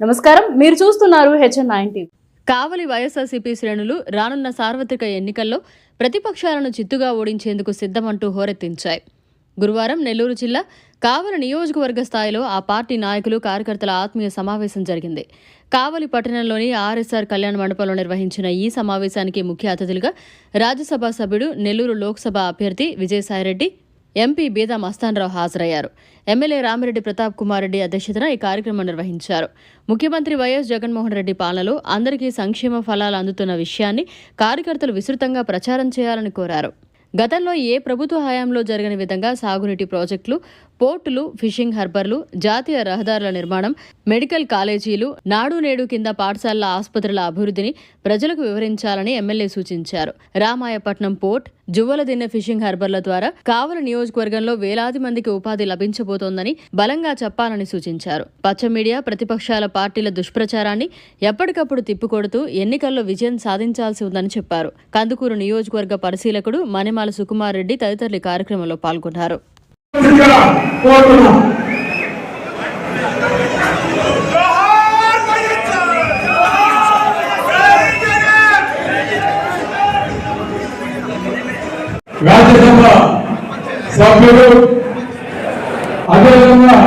నమస్కారం, మీరు చూస్తున్నారు HN9 టీవీ. కావలి వైఎస్ఆర్సీపీ శ్రేణులు రానున్న సార్వత్రిక ఎన్నికల్లో ప్రతిపక్షాలను చిత్తుగా ఓడించేందుకు సిద్ధమంటూ హోరెత్తించాయి. గురువారం నెల్లూరు జిల్లా కావలి నియోజకవర్గ స్థాయిలో ఆ పార్టీ నాయకులు కార్యకర్తల ఆత్మీయ సమావేశం జరిగింది. కావలి పట్టణంలోని ఆర్ఎస్ఆర్ కళ్యాణ మండపంలో నిర్వహించిన ఈ సమావేశానికి ముఖ్య అతిథులుగా రాజ్యసభ సభ్యుడు, నెల్లూరు లోక్సభ అభ్యర్థి విజయసాయిరెడ్డి, ఎంపీ బీదా మస్తాన్రావు హాజరయ్యారు. ఎమ్మెల్యే రామిరెడ్డి ప్రతాప్ కుమార్ రెడ్డి అధ్యక్షతన ఈ కార్యక్రమం నిర్వహించారు. ముఖ్యమంత్రి వైఎస్ జగన్మోహన్ రెడ్డి పాలనలో అందరికీ సంక్షేమ ఫలాలు అందుతున్న విషయాన్ని కార్యకర్తలు విస్తృతంగా ప్రచారం చేయాలని కోరారు. గతంలో ఏ ప్రభుత్వ హయాంలో జరగని విధంగా సాగునీటి ప్రాజెక్టులు, పోర్టులు, ఫిషింగ్ హార్బర్లు, జాతీయ రహదారుల నిర్మాణం, మెడికల్ కాలేజీలు, నాడు నేడు కింద పాఠశాలల, ఆసుపత్రుల అభివృద్ధిని ప్రజలకు వివరించాలని ఎమ్మెల్యే సూచించారు. రామాయపట్నం పోర్ట్, జువ్వలదిన్నె ఫిషింగ్ హార్బర్ల ద్వారా కావలి నియోజకవర్గంలో వేలాది మందికి ఉపాధి లభించబోతోందని బలంగా చెప్పాలని సూచించారు. పచ్చ మీడియా, ప్రతిపక్షాల పార్టీల దుష్ప్రచారాన్ని ఎప్పటికప్పుడు తిప్పికొడుతూ ఎన్నికల్లో విజయం సాధించాల్సి ఉందని చెప్పారు. కందుకూరు నియోజకవర్గ పరిశీలకుడు మణిమాల సుకుమార్ రెడ్డి తదితరులు కార్యక్రమంలో పాల్గొన్నారు. రాజ్యసభ సభ్యులు, అదేవిధంగా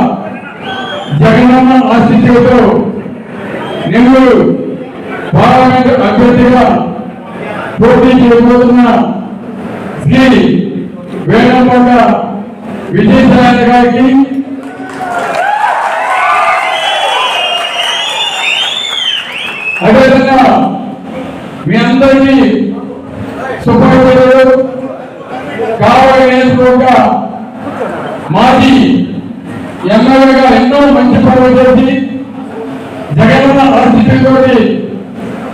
జగనన్న ఆశిస్సులతో నెల్లూరు పార్లమెంట్ అభ్యర్థిగా పోటీ చేయబోతున్న శ్రీ వేణంకొండ విజయసాయి గారికి, అదేవిధంగా మీ అందరికీ సుపరిచితులు, కావలి నియోజకవర్గ మాజీ ఎమ్మెల్యేగా ఎన్నో మంచి పనులు చేసి జగనన్న ఆశీస్సులతో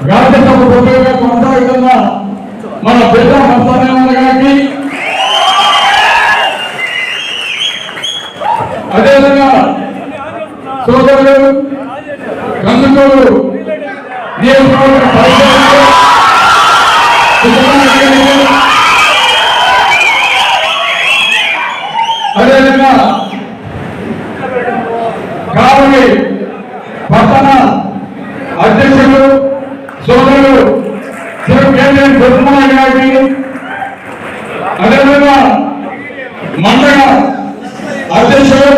రాజ్యసభ సభ్యులుగా కొనసాగుతున్న మన బీదా మస్తాన్రావు గారికి, అదేవిధంగా సోదరులు కందుకూరు నియోజకవర్గ పరిశీలకులు అదేవిధంగా కావలి పట్టణ అధ్యక్షులు సోదరులు గారికి, అదేవిధంగా మండల అధ్యక్షులు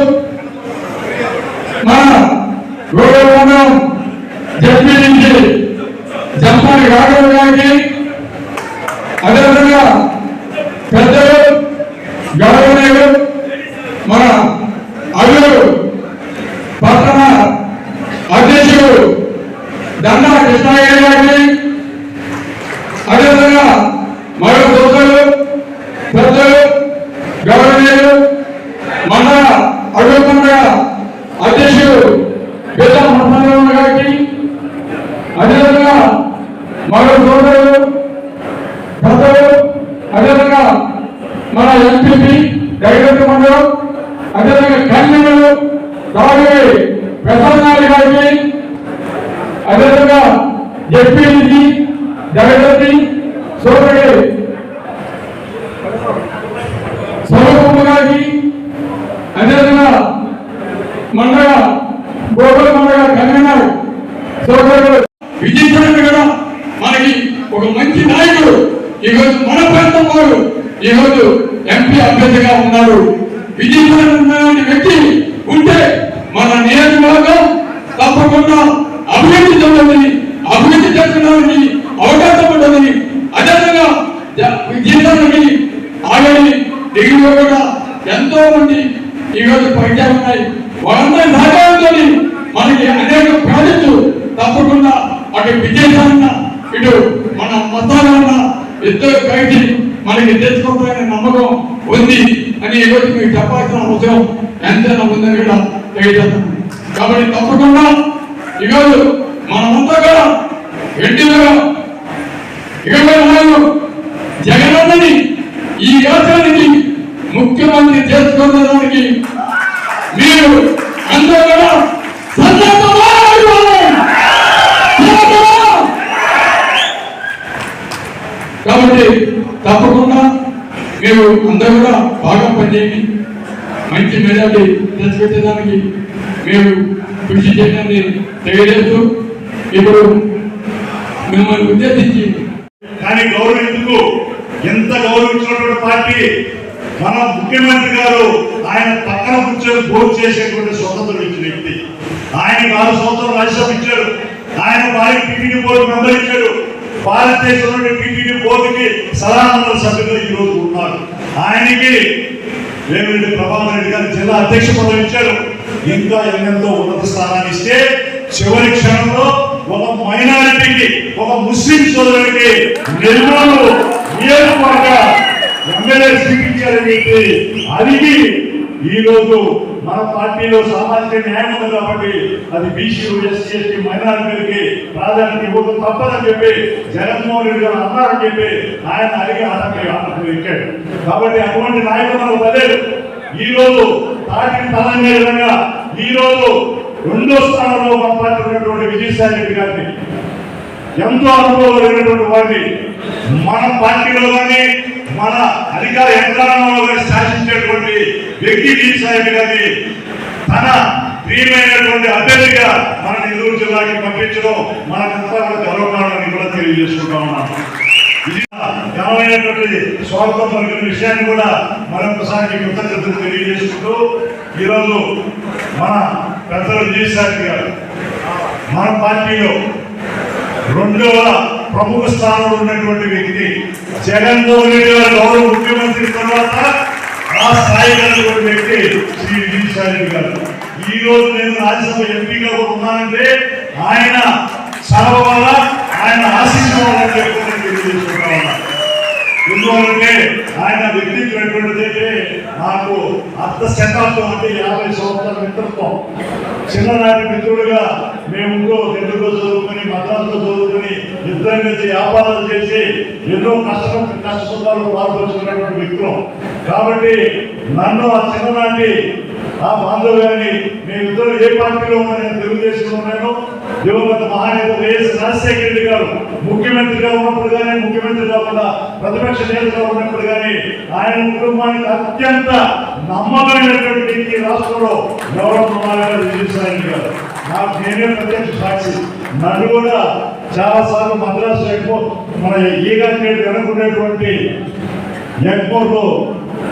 మన గోడమండలం జడ్పీ నుంచి జంపాలి రాఘవ గారికి, అదేవిధంగా పెద్దలు గౌరవనీయులు మన అల్లుడు పట్టణ అధ్యక్షుడు దండా కృష్ణయ్య గారికి, అదేవిధంగా మరో సోదరులు పెద్దలు గౌరవనీయులు మండల అడుగుకొండ అధ్యక్షుడు బీదా మస్తాన్రావు గారికి, అదేవిధంగా మరో సోదరులు పెద్దలు, అదేవిధంగా మన ఎంపీపీ డైరెక్టర్ మండలం, అదేవిధంగా కన్వీనర్ రాఘవి ప్రసన్నారి గారికి, అదేవిధంగా జడ్పీసీ డైరెక్టర్ సోదరుడు సోమకుమార్ గారికి, అదేవిధంగా మండల గోకుల మండల కన్వీనర్ సోదరుడు విజయసాయి కూడా మనకి ఒక మంచి నాయకుడు. ఈరోజు మన ప్రాంతం వారు ఈరోజు ఎంపీ అభ్యర్థిగా ఉన్నారు. విజయసాయి వ్యక్తి ఉంటే మన నియోజకవర్గం తప్పకుండా అభివృద్ధి చెందుతుంది, అభివృద్ధి చేస్తున్నది అవకాశం ఉంటుంది. అదేవిధంగా విజయసాయి ఆల్రెడీ డిగ్రీలో కూడా ఎంతో మంది ఈరోజు పరీక్షలు ఉన్నాయి. వాళ్ళందరి సహకారంతో మనకి అనేక ప్రాజెక్టులు తప్పకుండా అటు విజయసాయి ఇటు మన మస్తాన్రావు ఇద్దరు కలిసి మనకి తెచ్చుకోవాలనే నమ్మకం ఉంది అని ఈరోజు మీకు చెప్పాల్సిన అవసరం ఎంతైనా ఉందని కూడా తెలియజేస్తాను. కాబట్టి తప్పకుండా ఈరోజు మనమంతా కూడా గట్టిగా 24 జగనన్నని ఈ రాష్ట్రానికి ముఖ్యమంత్రి చేసుకోవడానికి మీరు అందరూ కూడా కాబట్టి తప్పకుండా మీరు అందరూ కూడా బాగా పనిచేయండి. మంచి మెజార్టీ తెచ్చిపెట్టేదానికి మీరు కృషి చేయడాన్ని తెలియజేస్తూ ఇప్పుడు మిమ్మల్ని ఉద్దేశించి కానీ గౌరవించుకు ఎంత గౌరవించినటువంటి పార్టీ మన ముఖ్యమంత్రి గారు ఆయన పక్కన కూర్చొని భోజనం చేసేటువంటి స్వతంత్రం ఇచ్చిన వ్యక్తి. ఆయన 4 సంవత్సరాలు రాజ్యసభ ఇచ్చాడు. ఆయన వారికి టీటీడీ బోర్డు మెంబర్ ఇచ్చాడు. భారతదేశంలోని టీటీడీ బోర్డుకి సలహామండలి సభ్యులు ఈ రోజు ఉన్నారు. ఆయనకి వేమిరెడ్డి ప్రభాకర్ రెడ్డి గారు జిల్లా అధ్యక్ష పదవి ఇచ్చారు. ఇంకా ఎంతో ఉన్నత స్థానాన్ని ఇస్తే చివరి క్షణంలో ఒక మైనారిటీకి, ఒక ముస్లిం సోదరుడికి నెల్లూరు నియోజకవర్గ ఎమ్మెల్యే సీట్ ఇచ్చారని చెప్పి అడిగి ఈ రోజు మన పార్టీలో సామాజిక న్యాయం ఉంది కాబట్టి అది బీసీలు, ఎస్సీ, ఎస్టీ మైనారిటీలకి ప్రాధాన్యత ఇవ్వడం తప్పదని చెప్పి జగన్మోహన్ రెడ్డి గారు అన్నారని చెప్పి ఆయన అడిగి ఆటకు ఎక్కాడు. కాబట్టి అటువంటి నాయకులు మనకు పదేరు. ఈ రోజు పార్టీని తలంగే విధంగా ఈ రోజు 2వ స్థానంలో మన పార్టీ ఉన్నటువంటి విజయసాయి రెడ్డి గారిని, ఎంతో అనుభవం కలిగినటువంటి వారిని మన పార్టీలో కానీ మన అధికార యంత్రాంగంలో కానీ శాసించేటువంటి వ్యక్తి విజయసాయి రెడ్డి గారిని తన ప్రియమైనటువంటి అభ్యర్థిగా మన నెల్లూరు జిల్లాకి పంపించడం మనకంతా కూడా గర్వకారణాన్ని కూడా తెలియజేసుకుంటా ఉన్నాం. ఇది ఘనమైనటువంటి స్వాగతం పలికిన విషయాన్ని కూడా మరొకసారి కృతజ్ఞతలు తెలియజేసుకుంటూ ఈరోజు మన పెద్దలు విజయసాయి గారు మన పార్టీలో 2వ ప్రముఖ స్థానంలో ఉన్నటువంటి వ్యక్తి. జగన్మోహన్ రెడ్డి గారు గౌరవ ముఖ్యమంత్రి తర్వాత ఆ స్థాయి కలిగినటువంటి వ్యక్తి శ్రీ విజయసాయి రెడ్డి గారు. ఈ రోజు నేను రాజ్యసభ ఎంపీగా ఉన్నానంటే ఆయన చలవ వల్ల, ఆయన ఆశీస్సుల వల్ల తెలియజేసుకుంటా ఉన్నా. ఎందుకంటే ఆయన వ్యక్తిత్వం నాకు అర్ధ శతాబ్దం అంటే 50 సంవత్సరాల మిత్రత్వం. చిన్ననాటి మిత్రుడుగా మేము తెలుగులో చదువుకొని, మద్రాసులో చదువుకొని, ఇద్దరం కలిసి వ్యాపారాలు చేసి ఎన్నో కష్టసుఖాలు పాల్పంచుకున్నటువంటి వ్యక్తులం. కాబట్టి నన్ను ఆ చిన్ననాటి ఆ బాంధవ్యాన్ని మేమిద్దరు ఏ పార్టీలో ఉన్నా, నేను తెలుగుదేశంలో ఉన్నాను. దివంగత మహానేత వైఎస్ రాజశేఖర రెడ్డి గారు ముఖ్యమంత్రిగా ఉన్నప్పుడు కానీ, ముఖ్యమంత్రి కాకుండా ప్రతిపక్ష నేతగా ఉన్నప్పుడు కానీ ఆయన కుటుంబానికి అత్యంత నమ్మకమైనటువంటి వ్యక్తి రాష్ట్రంలో గౌరవ విజయసాయి గారు. నాకు నేనే ప్రత్యక్ష సాక్షి. నన్ను కూడా చాలాసార్లు మద్రాసు ఎయిర్పోర్ట్, మన ఈగాపేట వెనుకున్నటువంటి ఎయిర్పోర్ట్ లో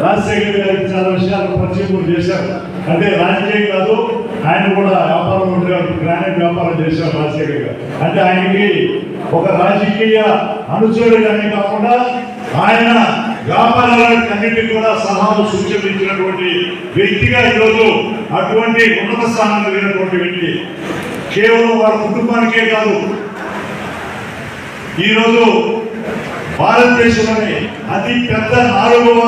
రాజశేఖర్ గారికి చాలా విషయాలు పరిచయం చేశారు. అంటే రాజకీయం కాదు, ఆయన కూడా వ్యాపారం ఉండేవారు, గ్రానైట్ వ్యాపారం చేశారు రాజశేఖర్ గారు. అంటే ఆయనకి ఒక రాజకీయ అనుచరుడిగానే కాకుండా ఆయన వ్యాపారాలన్నింటినీ కూడా సలహాలు సూచనలు ఇచ్చినటువంటి వ్యక్తిగా ఈరోజు అటువంటి ఉన్నత స్థానం కలిగినటువంటి వ్యక్తి. కేవలం వారి కుటుంబానికే కాదు, ఈరోజు భారతదేశంలోని అతి పెద్ద 4వ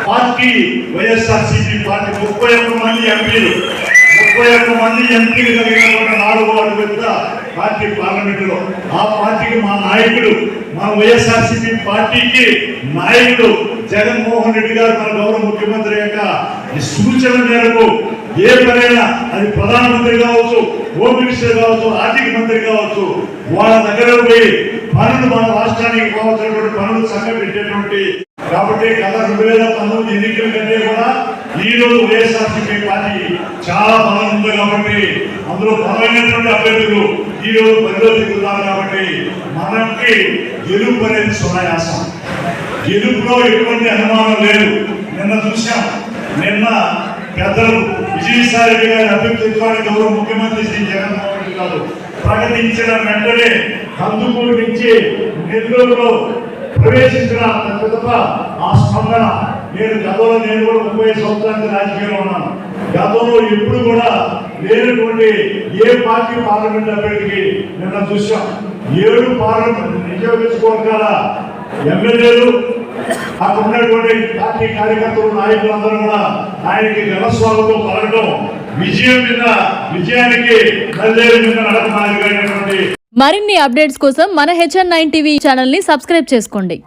పార్టీ వైఎస్ఆర్సీపీ పార్టీ 31 మంది ఎంపీలు, 31 మంది ఎంపీలు కలిగినటువంటి 4వ అతిపెద్ద పార్టీ పార్లమెంటులో. ఆ పార్టీకి మా నాయకుడు, మా వైఎస్ఆర్సీపీ పార్టీకి నాయకుడు జగన్మోహన్ రెడ్డి గారు మన గౌరవ ముఖ్యమంత్రి యొక్క సూచన మేరకు ఏ పనైనా అది ప్రధానమంత్రి కావచ్చు, హోమ్ మినిస్టర్ కావచ్చు, ఆర్థిక మంత్రి కావచ్చు, వాళ్ళ దగ్గర పోయి పనులు మన రాష్ట్రానికి కావాల్సినటువంటి పనులు సంఘటించేటువంటి. కాబట్టి గత 2019 ఎన్నికల కంటే కూడా ఈ రోజు వైఎస్ఆర్సీపీ పార్టీ చాలా బలం ఉంది. కాబట్టి అందులో బలమైనటువంటి అభ్యర్థులు ఈ రోజు బరిలో దిగుతున్నారు. కాబట్టి మనకి గెలుపు అనేది సునాయాసం, గెలుపులో ఎటువంటి అనుమానం లేదు. నిన్న చూసాం, నిన్న పెద్దలు విజయసాయి రెడ్డి గారి అభ్యర్థిత్వాన్ని గౌరవ ముఖ్యమంత్రి శ్రీ జగన్మోహన్ రెడ్డి గారు ప్రకటించిన వెంటనే కందుకూరు నుంచి నెల్లూరులో ప్రవేశించిన పిదప ఆ స్పందన, గతంలో నేను కూడా 30 సంవత్సరానికి రాజకీయంలో ఉన్నాను. గతంలో ఎప్పుడు కూడా లేనటువంటి ఏ పార్టీ పార్లమెంట్ అభ్యర్థికి నిన్న చూసాం. 7 పార్లమెంట్ నియోజకవర్గాల ఎమ్మెల్యేలు, అక్కడ ఉన్నటువంటి పార్టీ కార్యకర్తలు, నాయకులందరూ కూడా ఆయనకి ఘనస్వాగతం పలకడం విజయానికి నల్లేరు మీద నడపడానికి. మరిన్ని అప్డేట్స్ కోసం మన HN9 టీవీ ఛానల్ ని సబ్స్క్రైబ్ చేసుకోండి.